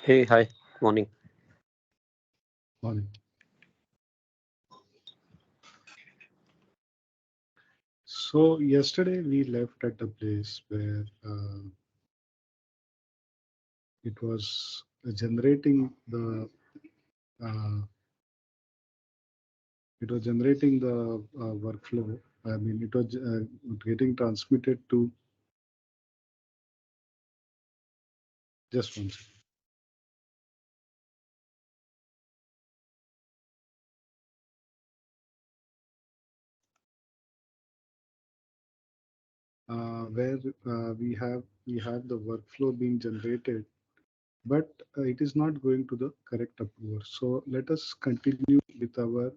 Hey, hi, morning. Morning. So yesterday we left at a place where it was generating the uh, workflow. I mean, it was getting transmitted to just one second. Where we have the workflow being generated, but it is not going to the correct approver. So let us continue with our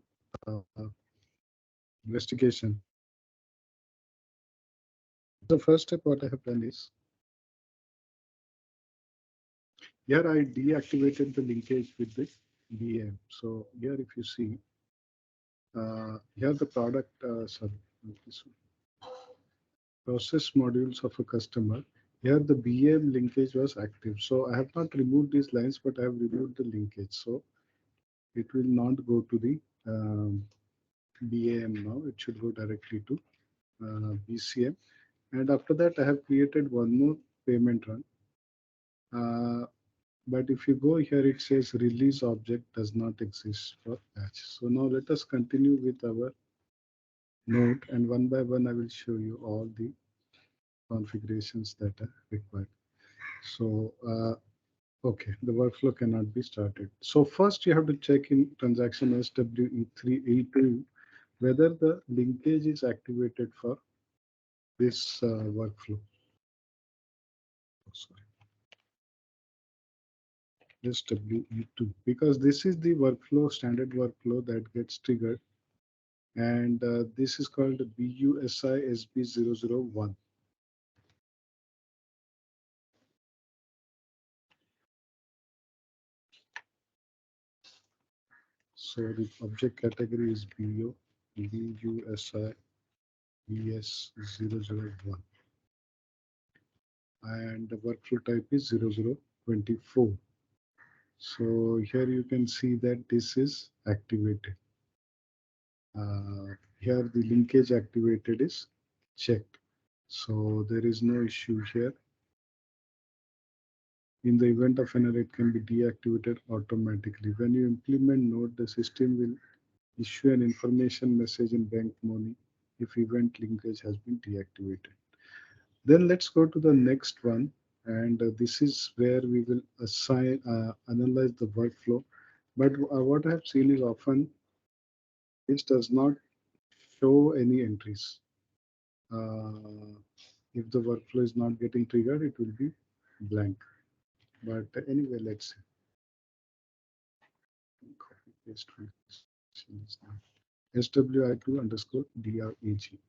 investigation. The first step what I have done is here I deactivated the linkage with the BM. So here if you see, here the product, sorry, this one, process modules of a customer. Here the BM linkage was active. So I have not removed these lines, but I have removed the linkage. So it will not go to the BAM now. It should go directly to BCM. And after that, I have created one more payment run. But if you go here, it says release object does not exist for batch. So now let us continue with our node, and one by one I will show you all the configurations that are required. So okay, the workflow cannot be started. So first you have to check in transaction SWE3E2 whether the linkage is activated for this workflow. Oh, sorry, SWE2, because this is the workflow, standard workflow that gets triggered, and this is called BUSI SB001. So the object category is BUSI BS001, and the workflow type is 0024. So here you can see that this is activated. Here the linkage activated is checked. So there is no issue here. In the event of an error, it can be deactivated automatically. When you implement Node, the system will issue an information message in bank money if event linkage has been deactivated. Then let's go to the next one. And this is where we will analyze the workflow. But what I have seen is often this does not show any entries. Uh, if the workflow is not getting triggered, it will be blank. But anyway, let's see. Copy paste SWI2 underscore DREG.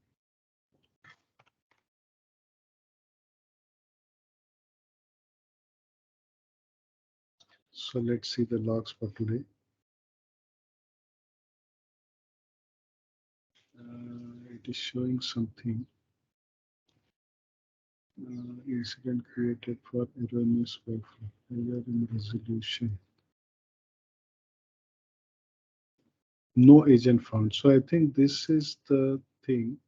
So let's see the logs for today. It is showing something. Incident created for erroneous workflow. Error in resolution. No agent found. So I think this is the thing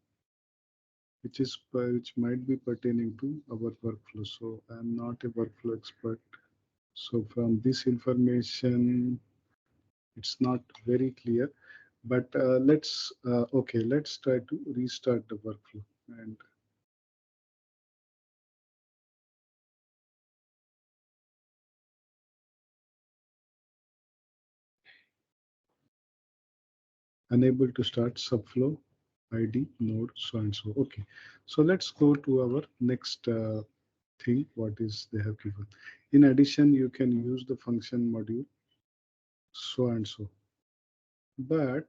which might be pertaining to our workflow. So I'm not a workflow expert. So from this information, it's not very clear. But let's try to restart the workflow and unable to start subflow ID node so and so. Okay, so let's go to our next thing. What is they have given? In addition, you can use the function module so and so, but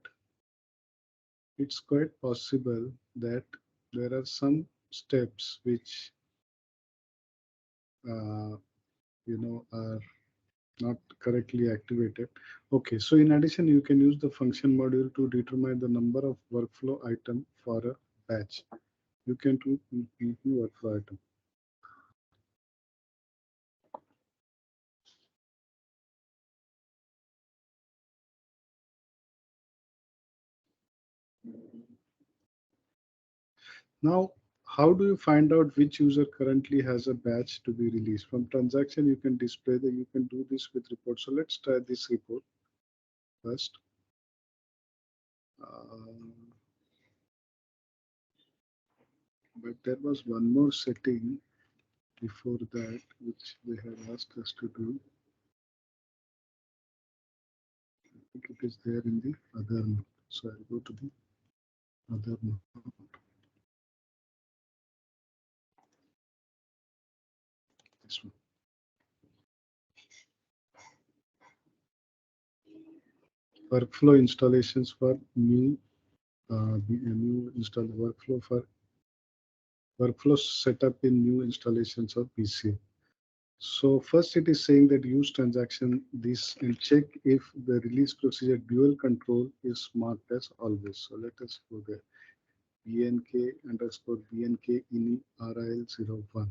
it's quite possible that there are some steps which uh, are not correctly activated. Okay, so in addition, you can use the function module to determine the number of workflow item for a batch. You can do workflow item. Now, how do you find out which user currently has a batch to be released? From transaction, you can display that you can do this with report. So let's try this report first. Uh, but there was one more setting before that, which they have asked us to do. I think it is there in the other node. So I'll go to the other node. This one. Workflow installations for new install workflow setup in new installations of BCM. So first it is saying that use transaction this and check if the release procedure dual control is marked as always. So let us go there. BNK underscore BNK ini RIL01.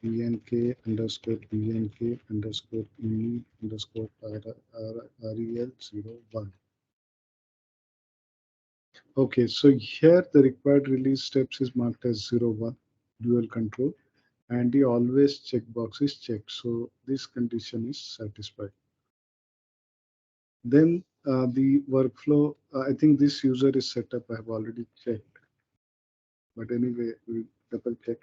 BNK underscore BNK underscore ini underscore REL01. Okay, so here the required release steps is marked as 01, dual control, and the always checkbox is checked. So this condition is satisfied. Then the workflow, I think this user is set up. I have already checked, but anyway, we double check.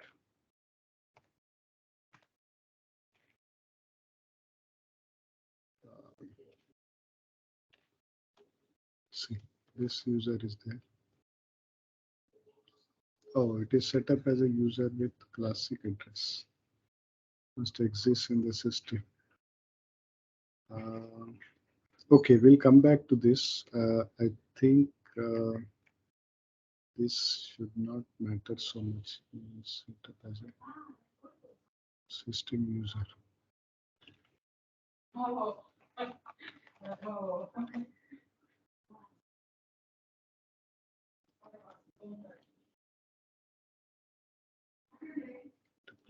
See, this user is there. Oh, it is set up as a user with classic address. Must exist in the system. Uh, okay, we'll come back to this. I think this should not matter so much. Set up as a system user.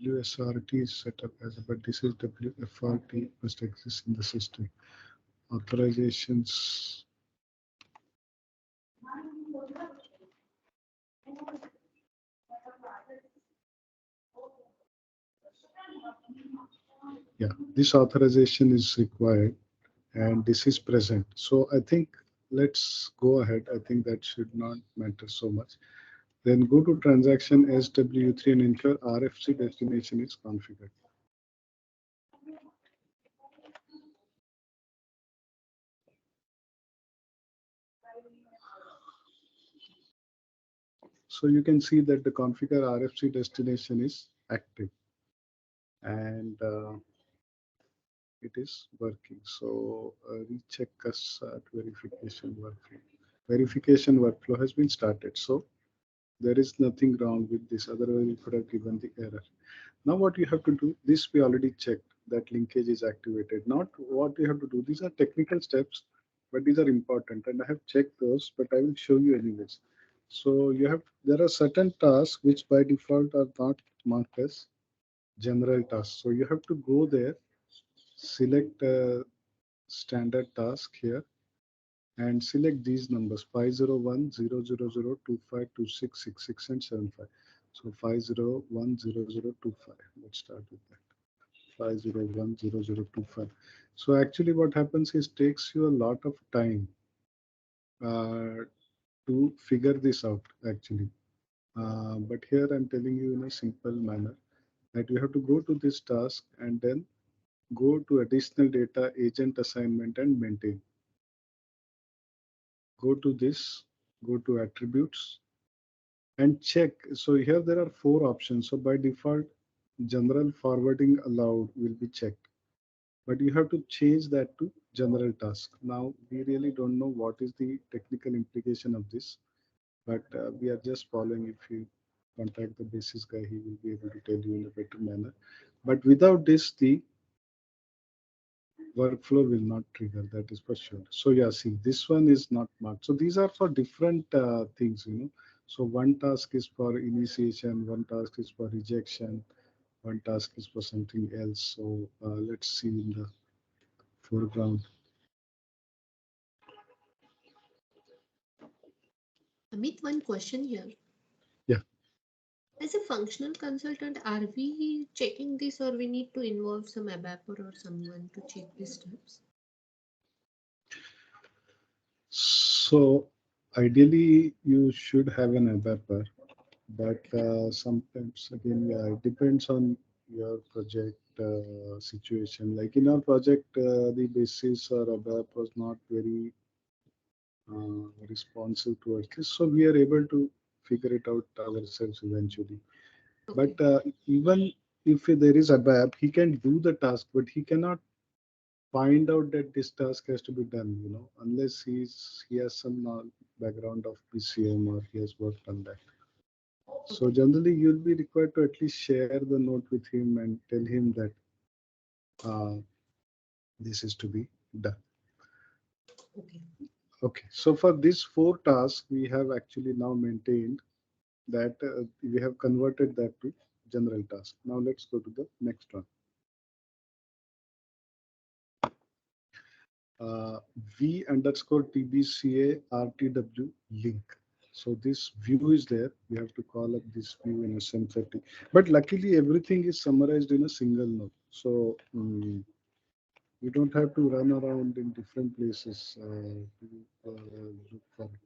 WSRT is set up as a, but this is WFRT must exist in the system. Authorizations. Yeah, this authorization is required and this is present. So I think let's go ahead. I think that should not matter so much. Then go to transaction SW3 and ensure RFC destination is configured. So you can see that the configure RFC destination is active and it is working. So recheck CUSAT verification workflow. Verification workflow has been started. So there is nothing wrong with this. Otherwise, it could have given the error. Now what you have to do, this we already checked that linkage is activated. Not what you have to do. These are technical steps, but these are important. And I have checked those, but I will show you anyways. So you have, there are certain tasks which by default are not marked as general tasks. So you have to go there, select standard task here and select these numbers 50100025266 and 75. So 5010025. Let's start with that. 5010025. So actually what happens is takes you a lot of time uh, to figure this out actually. But here I'm telling you in a simple manner that you have to go to this task and then go to additional data, agent assignment and maintain. Go to this, go to attributes and check. So here there are four options. So by default, general forwarding allowed will be checked, but you have to change that to general task. Now we really don't know what is the technical implication of this, but we are just following. If you contact the basis guy, he will be able to tell you in a better manner. But without this, the workflow will not trigger, that is for sure. So yeah, see, this one is not marked. So these are for different things, you know. So one task is for initiation, one task is for rejection, one task is for something else. So let's see in the foreground. Amit, one question here. Yeah. As a functional consultant, are we checking this or we need to involve some ABAP or someone to check these steps? So ideally, you should have an adapter, but sometimes again, yeah, it depends on your project situation. Like in our project, the basis or ABAP was not very responsive towards this, so we are able to figure it out ourselves eventually. But Okay, even if there is ABAP, he can do the task, but he cannot find out that this task has to be done, unless he has some background of PCM or he has worked on that. So okay, generally, you'll be required to at least share the note with him and tell him that uh, this is to be done. okay. Okay, so for these four tasks, we have actually now maintained that we have converted that to general task. Now let's go to the next one. uh, v underscore tbca rtw link. So this view is there. We have to call up this view in SM30. But luckily, everything is summarized in a single node. So we don't have to run around in different places to look for it.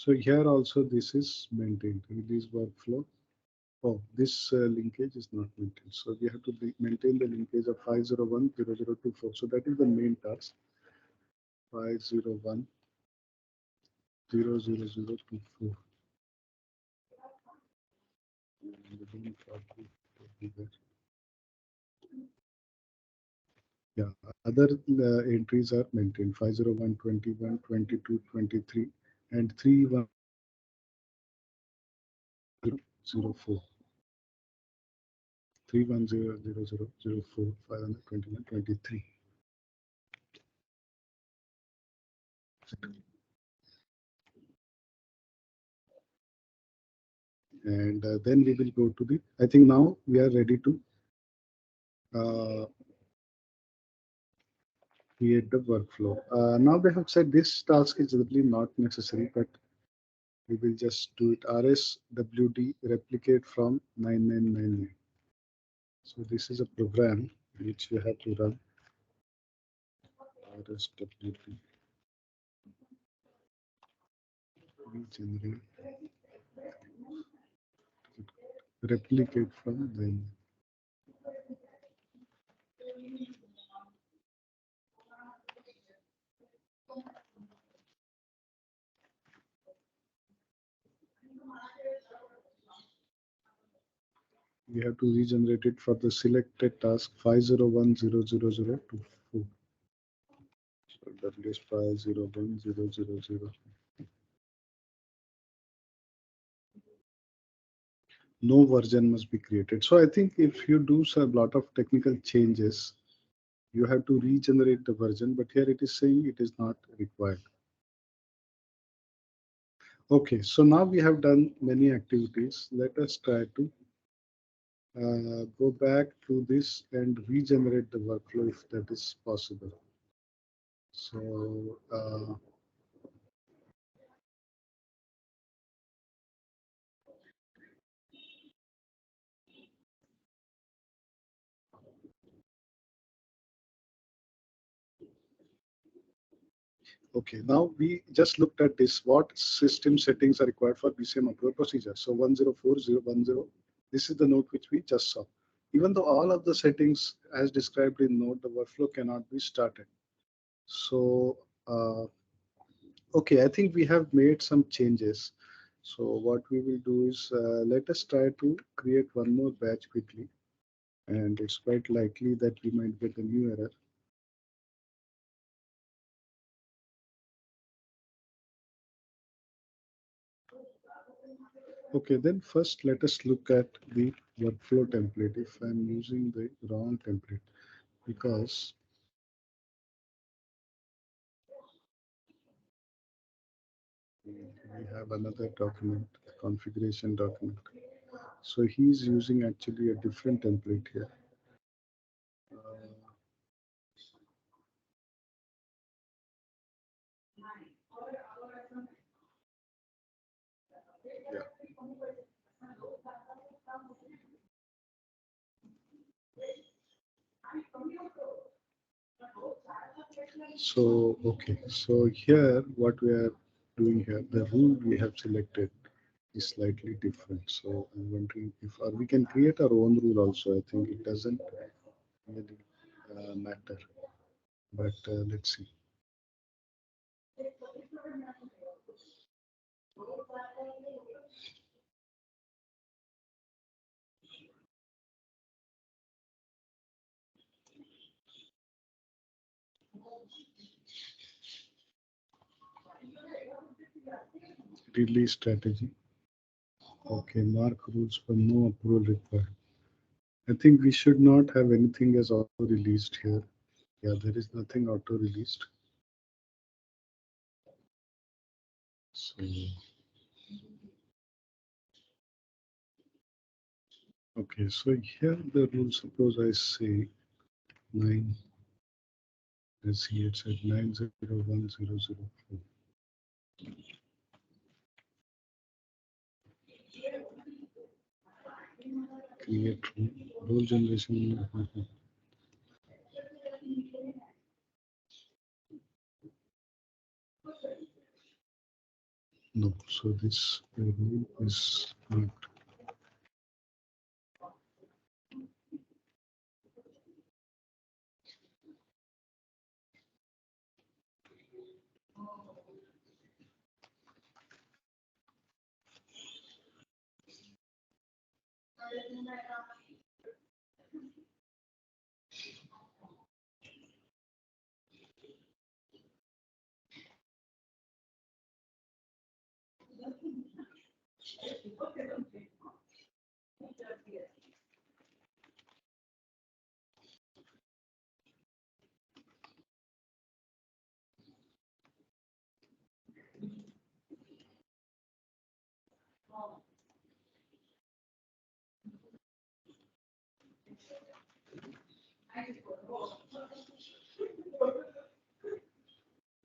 So here also this is maintained. Release workflow. Oh, this linkage is not maintained. So we have to maintain the linkage of 5010024. So that is the main task. 5010024. Yeah, other entries are maintained 501, 21, 22, 23, and 310004. 3100004, 521, 23. And then we will go to the, I think now we are ready to uh, create the workflow. Now they have said this task is really not necessary, but we will just do it. RSWD replicate from 9999. So this is a program which you have to run. RSWD regenerate replicate from then. We have to regenerate it for the selected task 5010024. So that is 5010000. No version must be created. So I think if you do a lot of technical changes, you have to regenerate the version, but here it is saying it is not required. Okay, so now we have done many activities. Let us try to go back to this and regenerate the workflow if that is possible. So okay, now we just looked at this. What system settings are required for BCM approval procedure? So 104010, this is the node which we just saw. Even though all of the settings as described in node, the workflow cannot be started. So, okay, I think we have made some changes. So what we will do is let us try to create one more batch quickly. And it's quite likely that we might get a new error. Okay, then first let us look at the workflow template if I'm using the wrong template because we have another document. configuration document. So he's using actually a different template here. Uh, yeah. So, okay. So here, what we are doing here, the rule we have selected is slightly different. So I'm wondering if we can create our own rule also. I think it doesn't really matter. But let's see. Release strategy. Okay, mark rules for no approval required. I think we should not have anything as auto released here. Yeah, there is nothing auto released. So, okay, so here the rule, suppose I say 9, let's see, it's at 901004. Create rule generation. No, so this rule is not.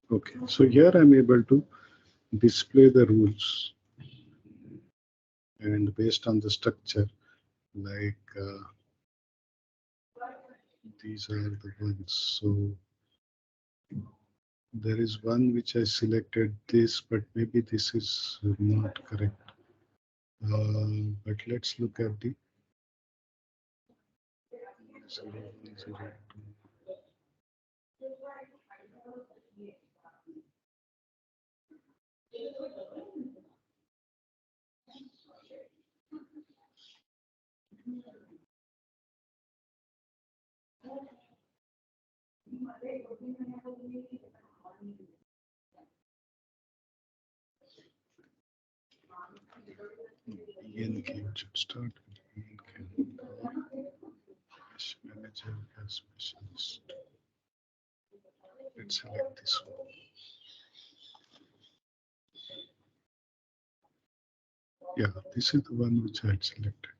Okay, so here I'm able to display the rules, and based on the structure, like these are the ones. So there is one which I selected this, but maybe this is not correct. But let's look at the 0, 0, 2. ENK should start with ENK. Manager as specialist. Let's select this one. Yeah, this is the one which I had selected.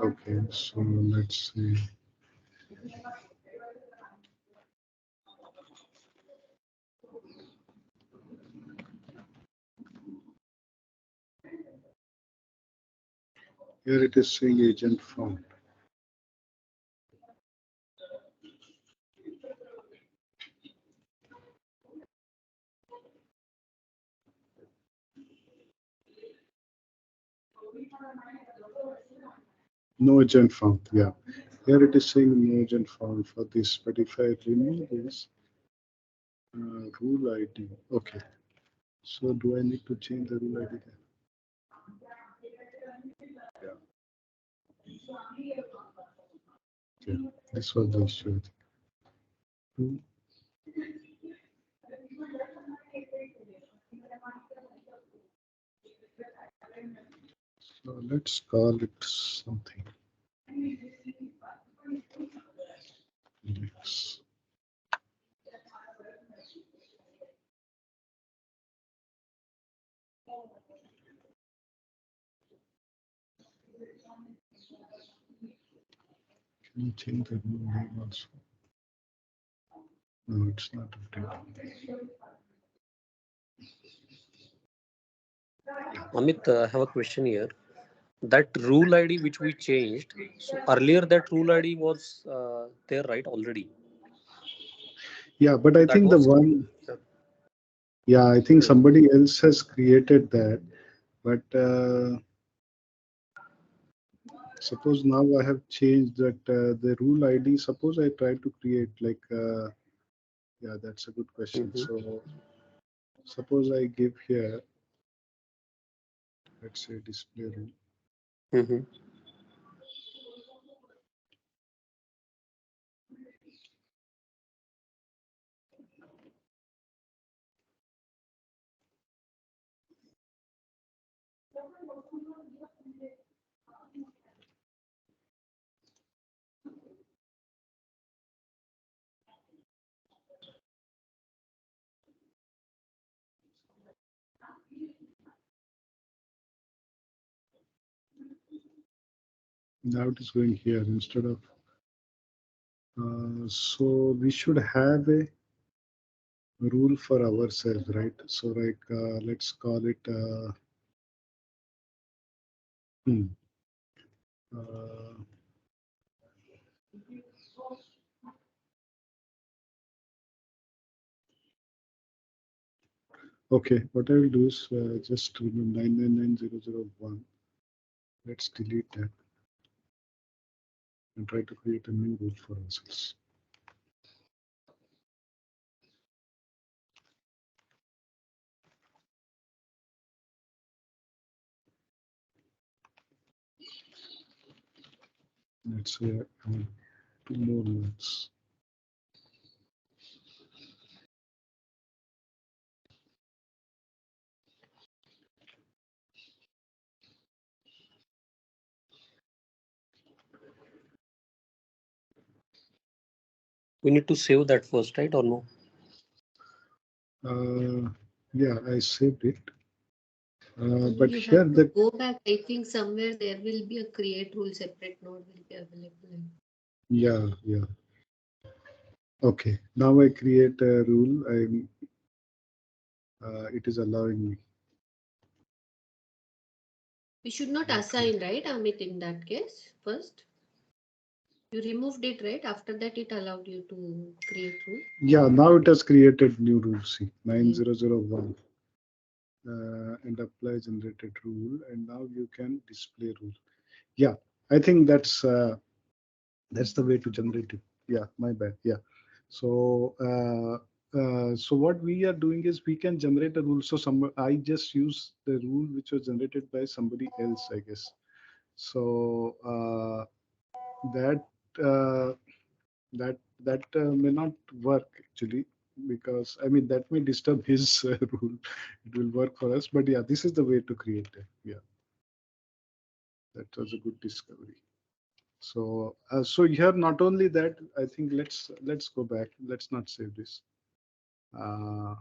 Okay, so let's see. Here it is saying agent found. No agent found. Yeah. Here it is saying no agent found for this. But if I remove this rule ID, okay. So do I need to change the rule ID there? Yeah. This was the issue. Hmm. So let's call it something. Yes. Can you change the rule name also? No, it's not updated. Amit, I have a question here. That rule ID which we changed, so earlier that rule ID was there, right? Already. Yeah, but So I that think the was. one, Yeah. yeah, I think Hmm. somebody else has created that. But suppose now I have changed that the rule ID. Suppose I try to create like, yeah, that's a good question. Hmm. So suppose I give here, let's say display rule. Hmm. Now it is going here instead of, so we should have a rule for ourselves, right? So like, let's call it, hmm, uh, okay, what I will do is just remove 999001. Let's delete that and try to create a new rule for ourselves. Let's say two more lines. We need to save that first, right? Or no? Yeah, I saved it. No, But you here have to the, go back. I think somewhere there will be a create rule, separate node will be available. yeah, yeah. Okay, now I create a rule. It is allowing me. We should not assign, right, Amit, in that case, first? You removed it, right? After that, it allowed you to create rule. Yeah, now it has created new rule. See, Yeah. 9001 and apply generated rule, and now you can display rule. Yeah, I think that's the way to generate it. Yeah, my bad. Yeah. So so what we are doing is we can generate a rule. So some I just use the rule which was generated by somebody else, I guess. So that uh, that may not work actually, because I mean that may disturb his rule. It will work for us, but yeah, this is the way to create it. Yeah, that was a good discovery. So so here not only that, I think let's go back. Let's not save this. Uh,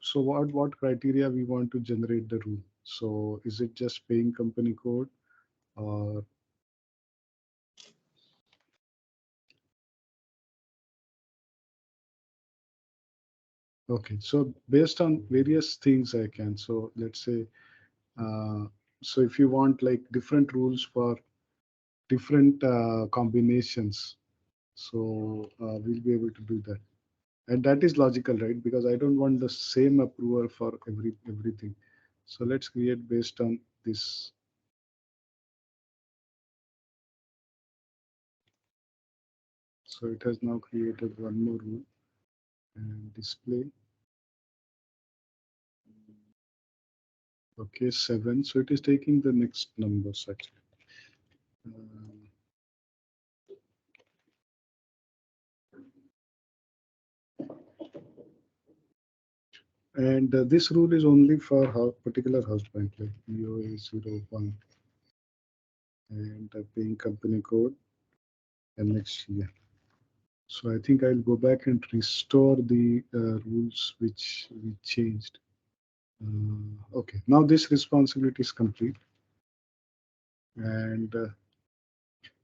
so what criteria we want to generate the rule? So is it just paying company code or okay? So based on various things I can. So let's say so if you want like different rules for different combinations, so we'll be able to do that. And that is logical, right? Because I don't want the same approval for everything. So let's create based on this. So it has now created one more rule and display. Okay, 7. So it is taking the next numbers actually. And this rule is only for particular house bank like BOA01 and paying company code and next year. So I think I'll go back and restore the rules which we changed. Okay, now this responsibility is complete. And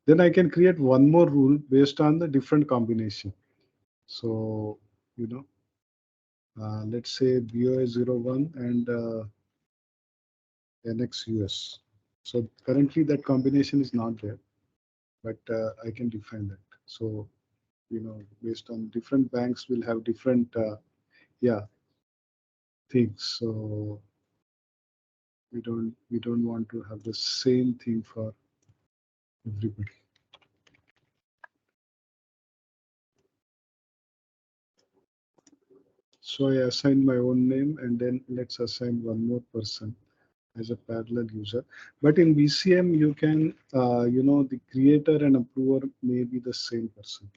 then I can create one more rule based on the different combination. So, let's say BOA01 and NXUS. So currently that combination is not there, but I can define that. So, based on different banks will have different, things. So we don't want to have the same thing for everybody. So I assign my own name and then let's assign one more person as a parallel user. But in BCM, you can, the creator and approver may be the same person.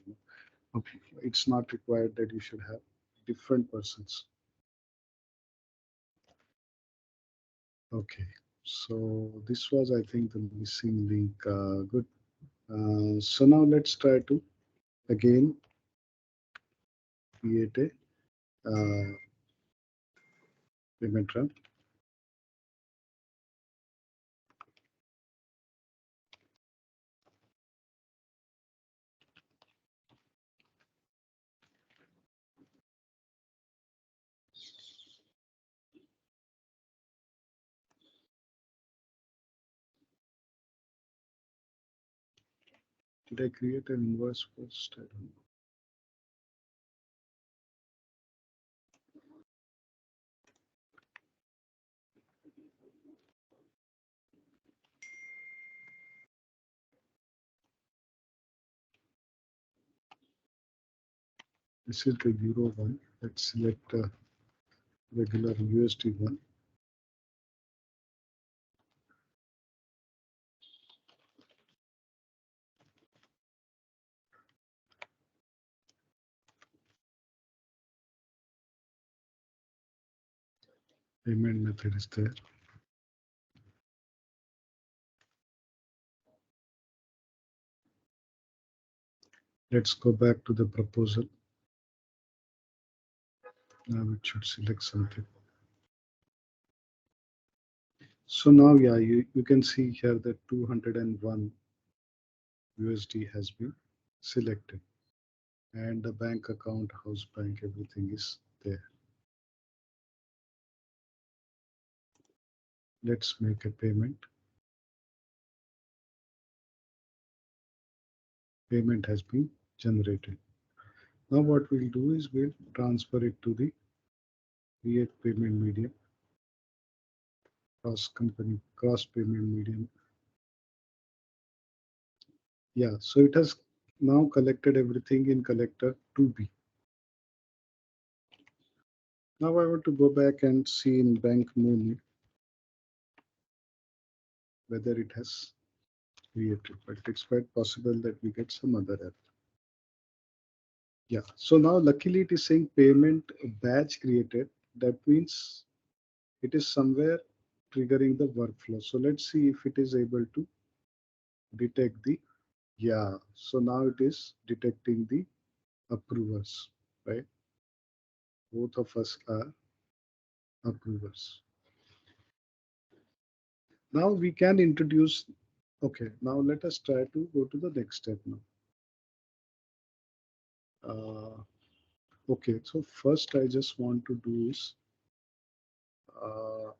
Okay. It's not required that you should have different persons. Okay. So this was, I think, the missing link. Good. So now let's try to again create a payment run. Did I create an invoice first? I don't know. This is the Euro one. Let's select regular USD one. Payment method is there. Let's go back to the proposal. Now it should select something. So now, yeah, you can see here that 201 USD has been selected. And the bank account, house bank, everything is there. Let's make a payment. Payment has been generated. Now what we'll do is we'll transfer it to the create payment medium, cross payment medium. Yeah, so it has now collected everything in collector 2B. Now I want to go back and see in bank money whether it has created, but it's quite possible that we get some other error. Yeah, so now luckily it is saying payment batch created. That means it is somewhere triggering the workflow. So let's see if it is able to detect the, yeah, so now it is detecting the approvers, right? Both of us are approvers. Now we can introduce, okay, now let us try to go to the next step now. Okay, so first I just want to do is uh,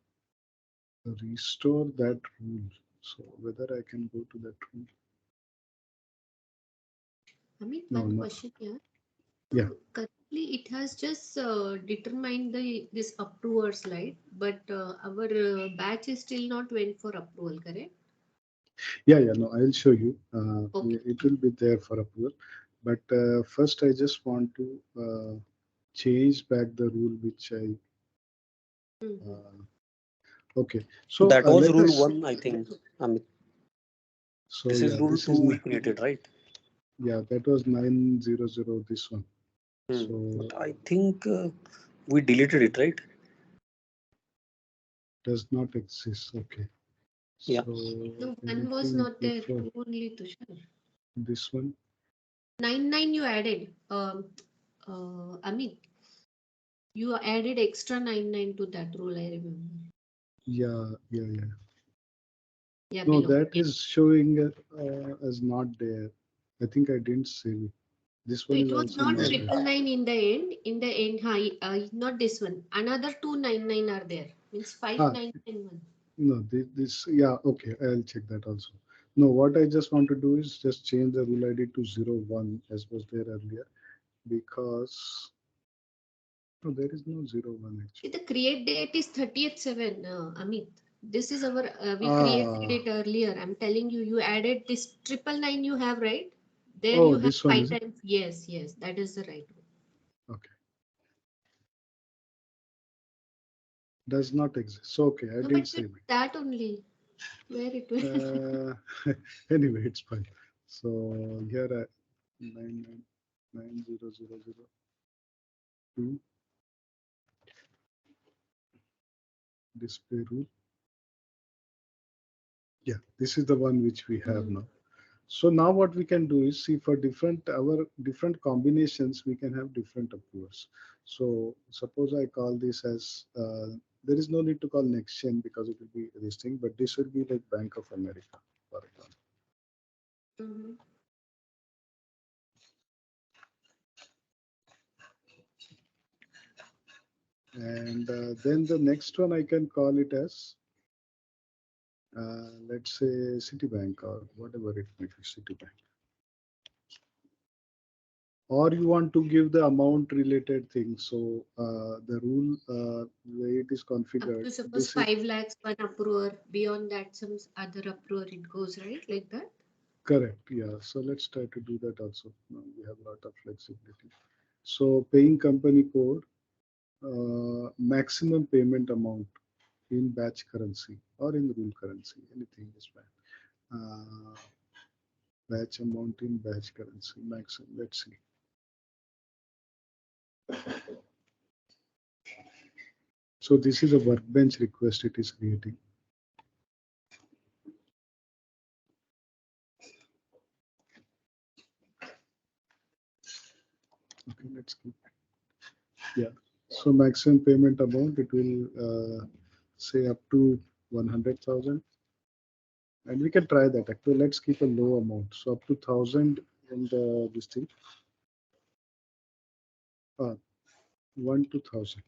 restore that rule. So whether I can go to that rule. Amit, No, one no. question here. Yeah. Currently, it has just determined this approvers, right? But our batch is still not went for approval, correct? Yeah, yeah, no, I'll show you. Okay. It will be there for approval. But first, I just want to change back the rule which I. Mhm. Okay, so That was let rule us. one, I think. Amit. So This is yeah, rule this two is we created, right? yeah, that was 900. This one. So But I think we deleted it, right? does not exist. Okay. Yeah. So No, one was anything not there. before Two only, Tushar. this one? 99 you added. Amit, you added extra 99 to that rule, I remember. Yeah, yeah, yeah. Yeah, No, below. that is showing as not there. I think I didn't save it. This So one it is was also not not there. triple nine in the end. In the end, not this one. Another 299 are there. Means Ah, 5991. no, yeah, okay, I'll check that also. No, what I just want to do is just change the rule ID to 01 as was there earlier because no, there is no 01 See, actually. the create date is 30th 7, Amit. This is our, we created Ah, it earlier. I'm telling you, you added this triple nine you have, right? There oh, you have this one five is it? times. Yes, yes, that is the right one. Okay, does not exist. So, okay, I No, didn't but with save it. that only, where it will. Anyway, it's fine. So here I 999000 display rule. Yeah, this is the one which we have now. So now what we can do is see for our different combinations, we can have different approvers. So suppose I call this as, there is no need to call next gen because it will be this thing, but this will be like Bank of America, for example. Mhm. And then the next one I can call it as, let's say Citibank or whatever it may be, Citibank. Or you want to give the amount related thing. So the rule, the way it is Up configured, to suppose this is 5 lakhs, one approver. Beyond that, some other approver it goes, right? Like that. correct. Yeah. So let's try to do that also. Now we have a lot of flexibility. So paying company code, maximum payment amount in batch currency or in rule currency, anything is fine. Batch amount in batch currency, maximum. Let's see. So this is a workbench request it is creating. Okay, let's keep. Yeah. So maximum payment amount, it will say up to 100,000. And we can try that. Actually, let's keep a low amount. So up to 1,000 in the this thing. 1 to 1,000.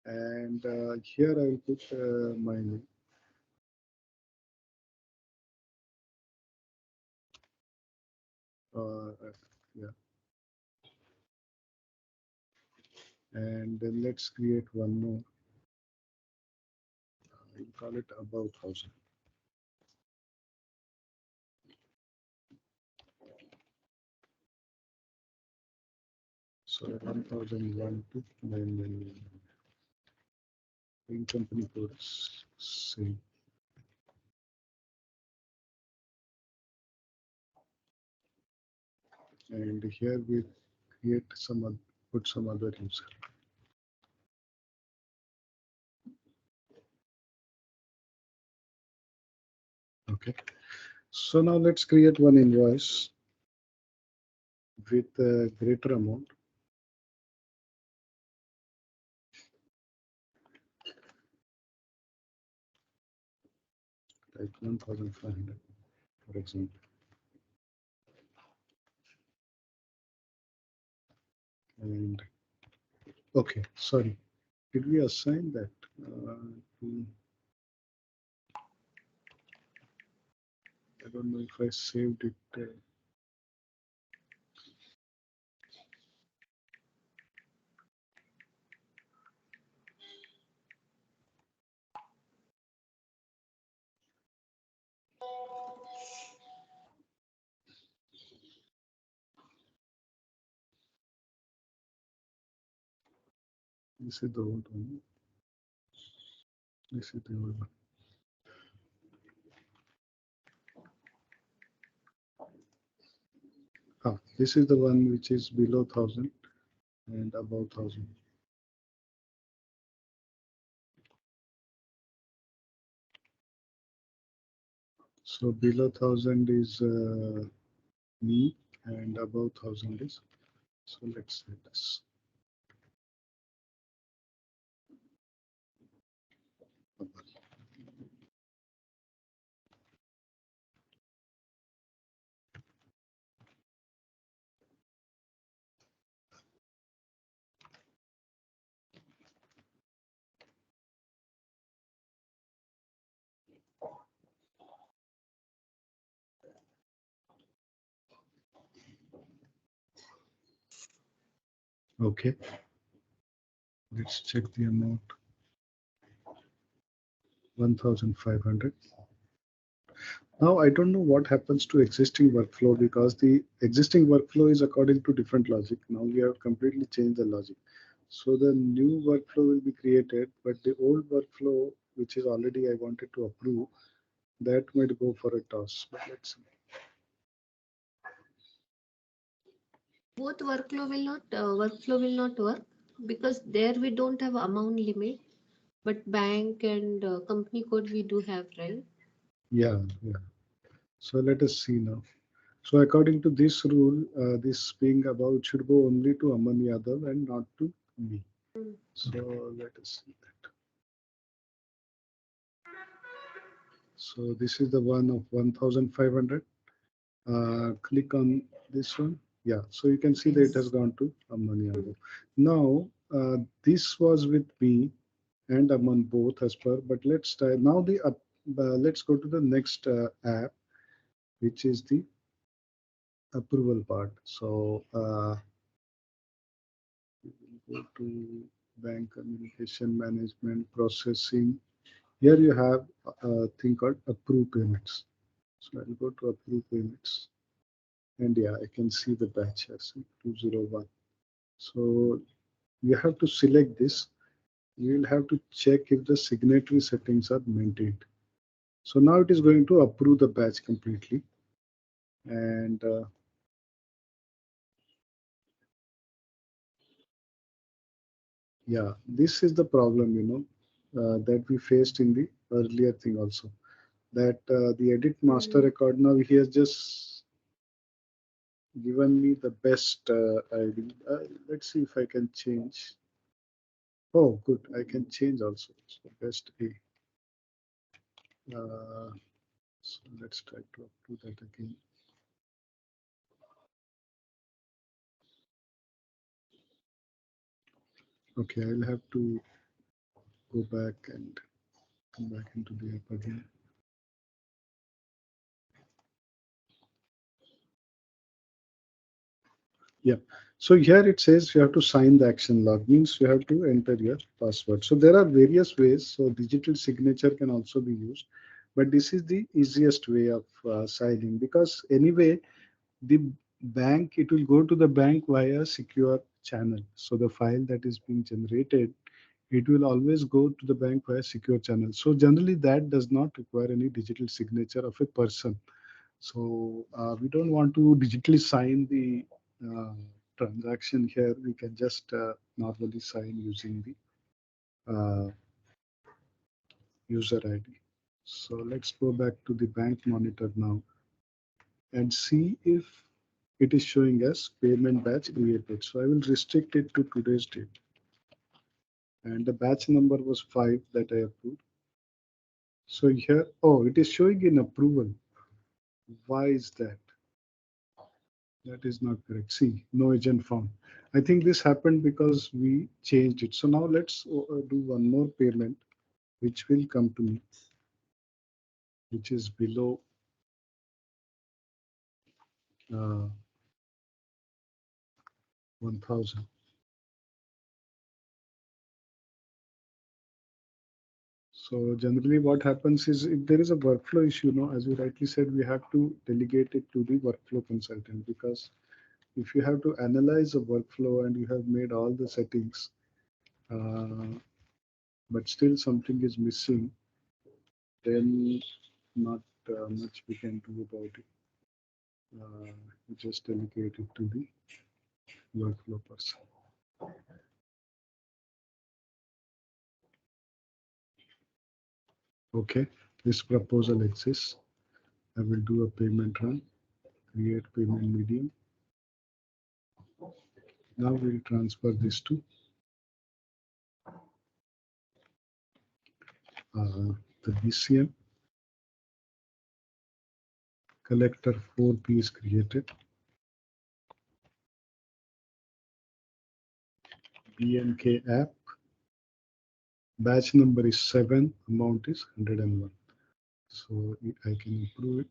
And here I will put my name. Yeah. And then let's create one more. We'll call it above 1,000. So 1,001 to 999. In company codes same. And here we create put some other user. Okay. So now let's create one invoice with a greater amount. Like 1,500, for example. And okay, sorry. Did we assign that? I don't know if I saved it. This is the old one. This is the old one. This is the one which is below 1000 and above 1000. So below 1000 is me and above 1000 is. So let's say this. Okay, let's check the amount. 1500. Now I don't know what happens to existing workflow because the existing workflow is according to different logic. Now we have completely changed the logic. So the new workflow will be created, but the old workflow, which is already I wanted to approve, that might go for a toss. But let's see. Both workflow will not work because there we don't have amount limit, but bank and company code we do have, right? Yeah. So let us see now. So according to this rule, this being above should go only to Aman Yadav and not to me. So let us see that. So this is the one of 1500. Click on this one. Yeah, so you can see that it has gone to Aman Yadav. Now, this was with me and Aman both as per, but let's try now let's go to the next app, which is the approval part. So we will go to bank communication management processing. Here you have a thing called approve payments. So I'll go to approve payments. And yeah, I can see the batch as 201. So you have to select this. You will have to check if the signatory settings are maintained. So now it is going to approve the batch completely. And yeah, this is the problem, that we faced in the earlier thing also. That the edit master record now he has just given me the best ID. Let's see if I can change. Oh, good. I can change also. So best A. So let's try to do that again. Okay, I'll have to go back and come back into the app again. Yeah. So here it says you have to sign the action log, means you have to enter your password. So there are various ways. So digital signature can also be used, but this is the easiest way of signing because anyway, the bank, it will go to the bank via secure channel. So the file that is being generated, it will always go to the bank via secure channel. So generally that does not require any digital signature of a person. So we don't want to digitally sign the uh, transaction here. We can just normally sign using the user ID. So let's go back to the bank monitor now and see if it is showing us payment batch created. So I will restrict it to today's date. And the batch number was 5 that I approved. So here, oh, it is showing in approval. Why is that? That is not correct. See, no agent found. I think this happened because we changed it. So now let's do one more payment, which will come to me, which is below 1000. So generally what happens is if there is a workflow issue, as you rightly said, we have to delegate it to the workflow consultant because if you have to analyze a workflow and you have made all the settings, but still something is missing, then not much we can do about it. We just delegate it to the workflow person. Okay, this proposal exists. I will do a payment run, create payment medium. Now we'll transfer this to the BCM. Collector 4P is created. BMK app. Batch number is 7, amount is 101. So I can improve it.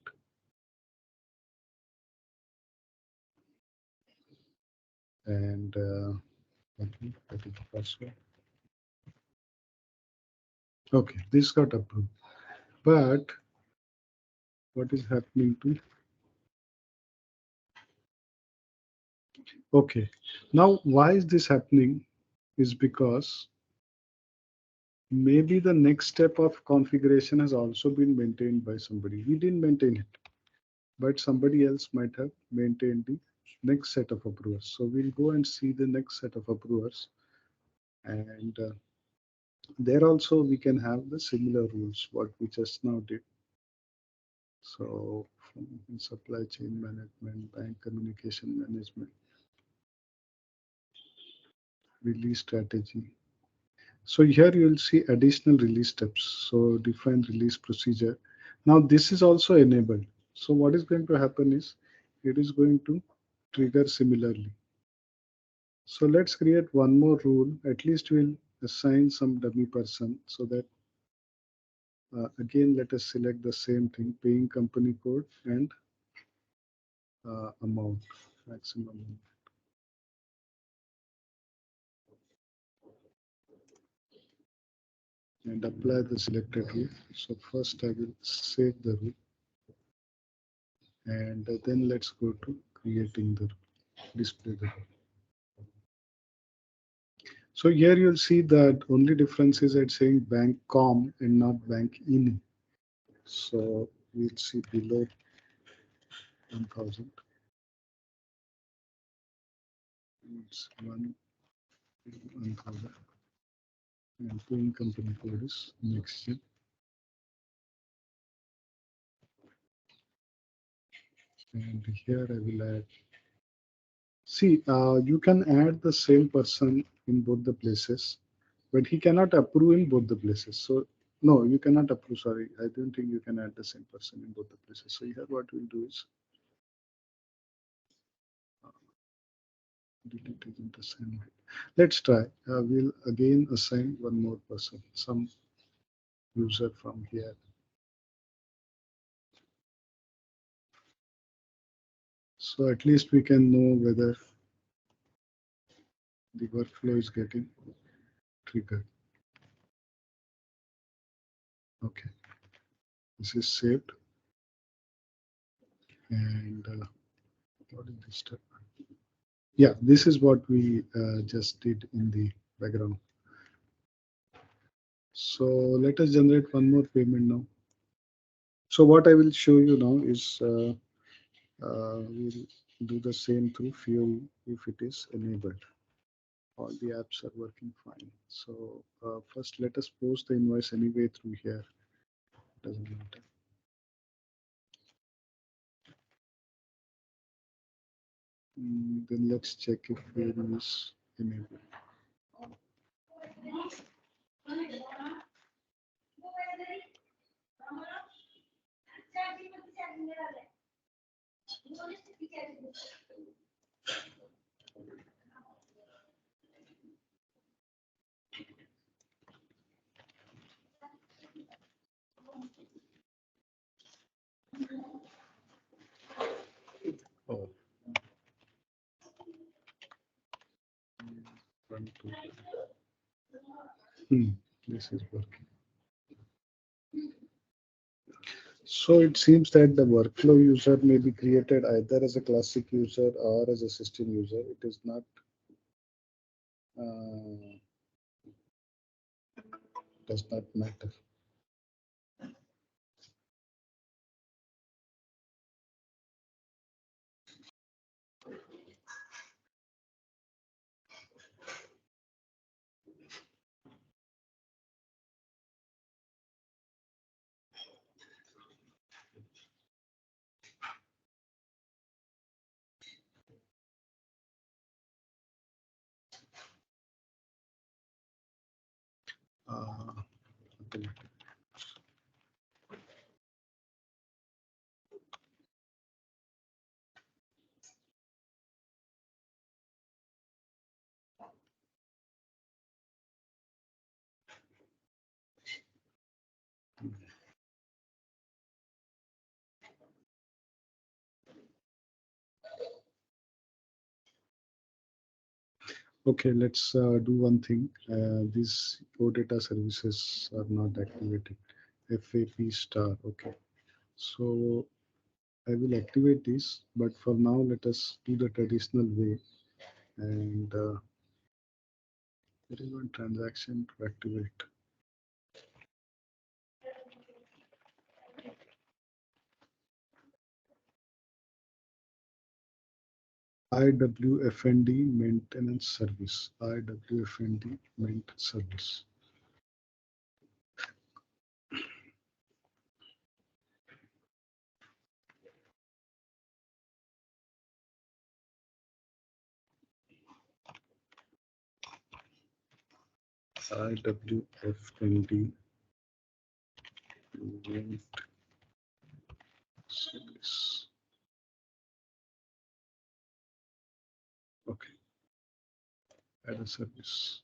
And that is the password. Okay, this got approved. But what is happening to? Okay, now why is this happening? Is because maybe the next step of configuration has also been maintained by somebody. We didn't maintain it, but somebody else might have maintained the next set of approvers. So we'll go and see the next set of approvers, and there also we can have the similar rules what we just now did. So from supply chain management, bank communication management, release strategy. So here you will see additional release steps. So define release procedure. Now this is also enabled. So what is going to happen is it is going to trigger similarly. So let's create one more rule. At least we'll assign some dummy person so that again, let us select the same thing, paying company code and amount, maximum amount. And apply the selected rule. So first I will save the rule, and then let's go to creating the display the rule. So here you'll see that only difference is it's saying bank com and not bank in. So we'll see below 1000. It's 1000. And paying company code is next gen. And here I will add. See, you can add the same person in both the places, but he cannot approve in both the places. So no, you cannot approve. Sorry, I don't think you can add the same person in both the places. So here what we'll do is delete isn't assigned. Let's try. We'll again assign one more person, some user from here. So at least we can know whether the workflow is getting triggered. Okay, this is saved. And what is this step? Yeah, this is what we just did in the background. So let us generate one more payment now. So what I will show you now is we'll do the same through fuel if it is enabled. All the apps are working fine. So first let us post the invoice anyway through here. Doesn't matter. Then let's check if fuel is enabled. Oh. This is working. So it seems that the workflow user may be created either as a classic user or as a system user. It is not does not matter. Okay. Okay, let's do one thing. These OData services are not activated. FAP star. Okay, so I will activate this, but for now, let us do the traditional way. And there is one transaction to activate. IWFND maintenance service. IWFND maintenance service. IWFND maintenance service. Okay, add a service.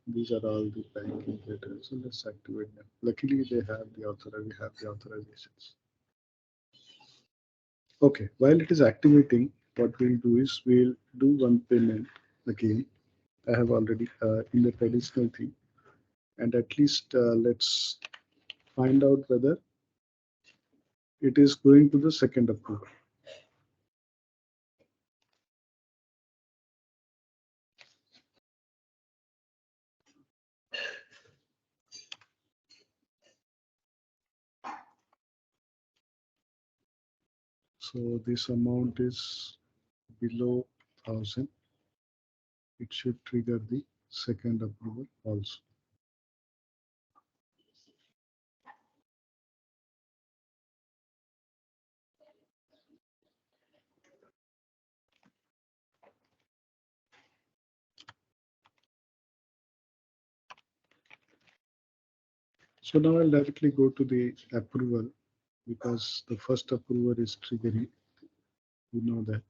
These are all the banking data. So let's activate them. Luckily, they have the we have the authorizations. Okay, while it is activating, what we'll do is we'll do one payment again. I have already in the traditional thing, and at least let's find out whether it is going to the second approval. So this amount is below 1,000. It should trigger the second approval also. So now I'll directly go to the approval because the first approval is triggering. You know that.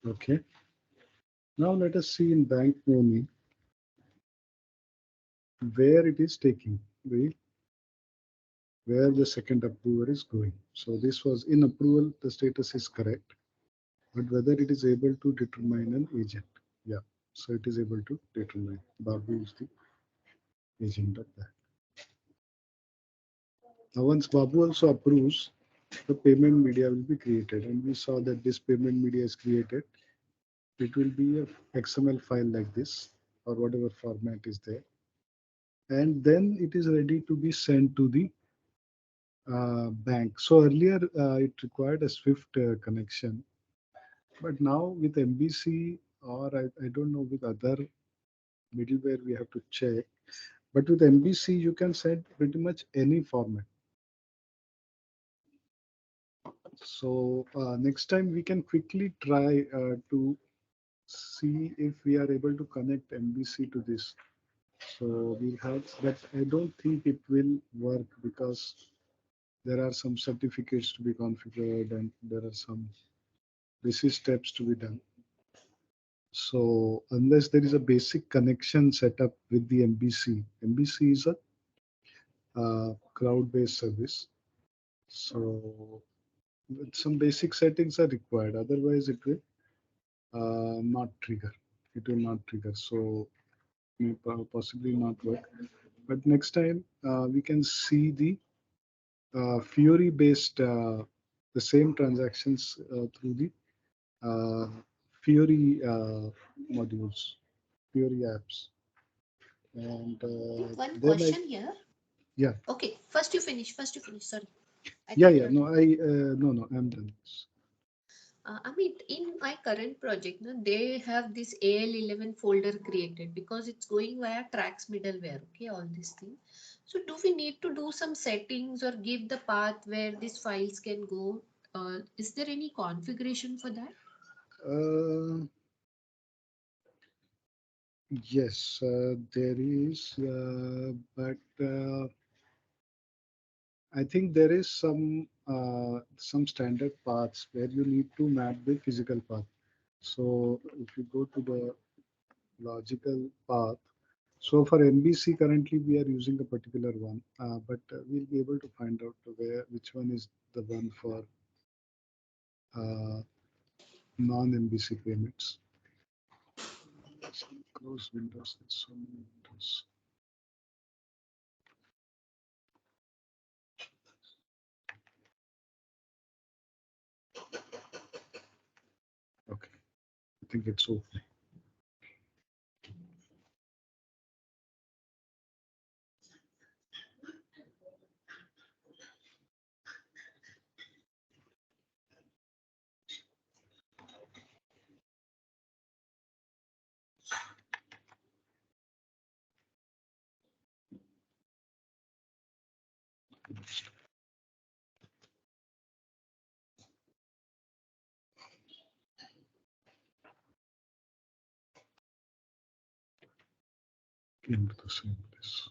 Okay. Now let us see in bank money where it is taking, where the second approval is going. So this was in approval, the status is correct, but whether it is able to determine an agent. Yeah, so it is able to determine. Babu is the agent of that. Now once Babu also approves, the payment media will be created, and we saw that this payment media is created. It will be a XML file like this or whatever format is there, and then it is ready to be sent to the bank. So earlier it required a Swift connection, but now with MBC or I don't know with other middleware we have to check. But with MBC you can send pretty much any format. So next time we can quickly try to see if we are able to connect MBC to this. So we have, but I don't think it will work because there are some certificates to be configured and there are some basic steps to be done. So unless there is a basic connection set up with the MBC, MBC is a cloud-based service. So some basic settings are required. Otherwise, it will not trigger. It will not trigger. So may possibly not work. But next time we can see the Fury-based the same transactions through the uh, Fury modules, Fury apps, and One then I question here. yeah Okay, first you finish. First you finish. Sorry, I yeah cut yeah your no time. I no I'm done. I mean, in my current project, no, they have this AL11 folder created because it's going via tracks middleware. Okay, all these things. So, do we need to do some settings or give the path where these files can go? Is there any configuration for that? Uh, yes, there is, but I think there is some standard paths where you need to map the physical path. So if you go to the logical path, so for MBC currently we are using a particular one, but we'll be able to find out where which one is the one for uh, non-MBC payments. Close Windows. There's so many windows. Okay, I think it's open. Into the same place.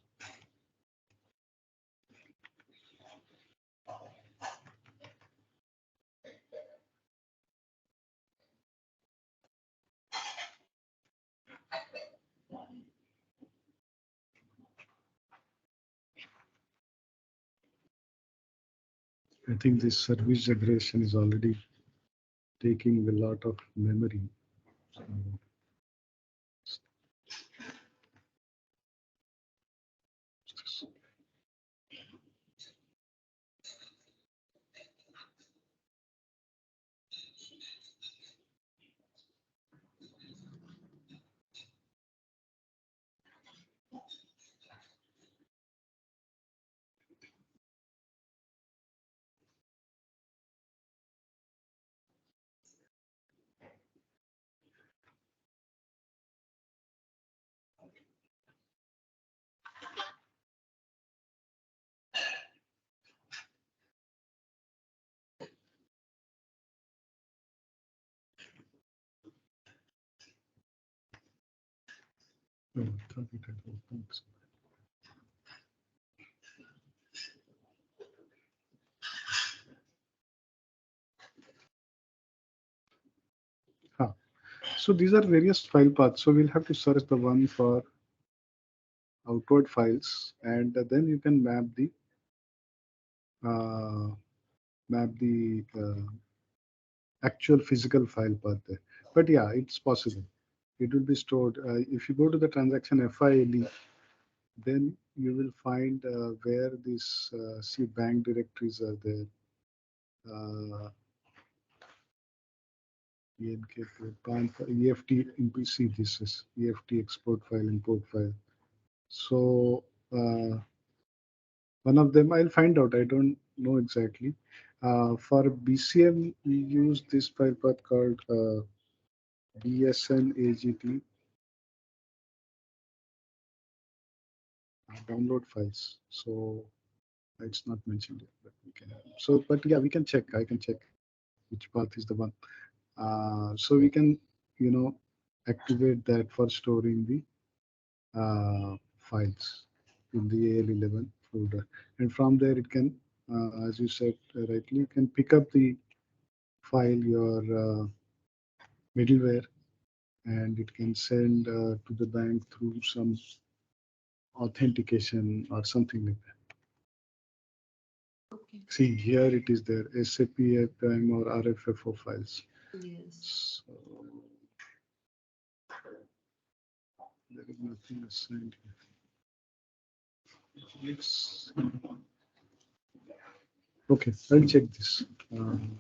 I think this service generation is already taking a lot of memory. So, oh, I thought it had opened. Huh. So these are various file paths. So we'll have to search the one for outward files, and then you can uh, map the actual physical file path there. But yeah, it's possible. It will be stored. If you go to the transaction FILE, then you will find where these see bank directories are there. ENK, EFT, see this is EFT export file, import file. So one of them I'll find out. I don't know exactly. For BCM, we use this file path called BSN AGT download files. So it's not mentioned here, but we can. So, but yeah, we can check. I can check which path is the one. So we can, you know, activate that for storing the files in the AL11 folder, and from there it can, as you said rightly, you can pick up the file your middleware, and it can send to the bank through some authentication or something like that. See, here it is there, SAP APM or RFFO files. Yes. So there is nothing assigned here. Yes. Okay, I'll check this. And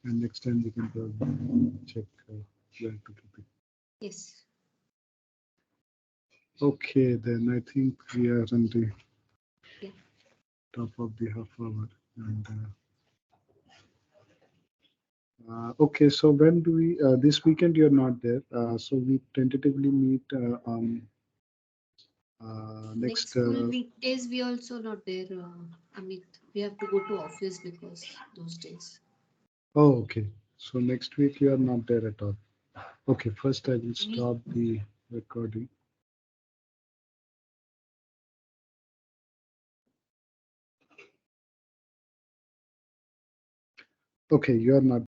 next time we can probably check where to keep it. Yes. Okay, then I think we are on the Yeah. top of the half hour. And okay, so when do we? This weekend you're not there, so we tentatively meet on Next next. full weekdays we also not there, Amit. We have to go to office because those days. Oh, okay. So next week you are not there at all. Okay, first I will We stop the recording. Okay, you are not